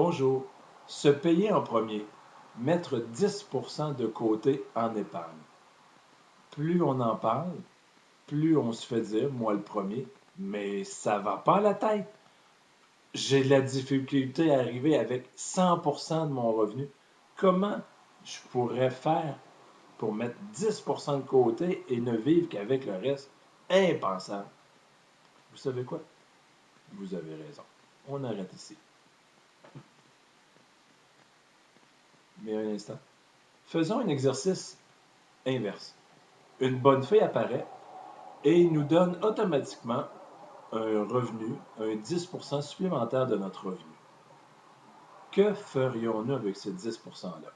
Bonjour. Se payer en premier. Mettre 10% de côté en épargne. Plus on en parle, plus on se fait dire, moi le premier, mais ça va pas à la tête. J'ai de la difficulté à arriver avec 100% de mon revenu. Comment je pourrais faire pour mettre 10% de côté et ne vivre qu'avec le reste? Impensable. Vous savez quoi? Vous avez raison. On arrête ici. Mais un instant. Faisons un exercice inverse. Une bonne fée apparaît et nous donne automatiquement un revenu, un 10% supplémentaire de notre revenu. Que ferions-nous avec ce 10%-là?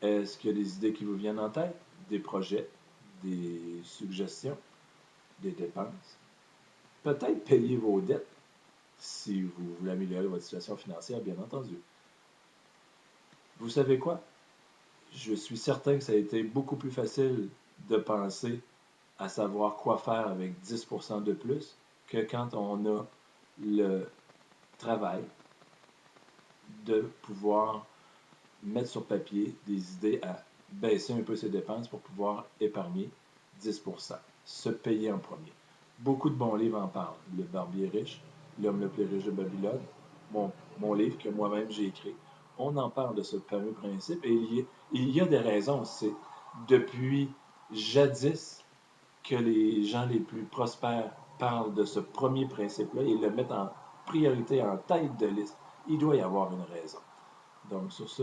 Est-ce qu'il y a des idées qui vous viennent en tête? Des projets, des suggestions, des dépenses? Peut-être payer vos dettes si vous voulez améliorer votre situation financière, bien entendu. Vous savez quoi? Je suis certain que ça a été beaucoup plus facile de penser à savoir quoi faire avec 10% de plus que quand on a le travail de pouvoir mettre sur papier des idées à baisser un peu ses dépenses pour pouvoir épargner 10%, se payer en premier. Beaucoup de bons livres en parlent. Le Barbier riche, L'homme le plus riche de Babylone, mon livre que moi-même j'ai écrit. On en parle de ce fameux principe et il y a des raisons. C'est depuis jadis que les gens les plus prospères parlent de ce premier principe-là et le mettent en priorité, en tête de liste. Il doit y avoir une raison. Donc, sur ce,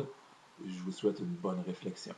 je vous souhaite une bonne réflexion.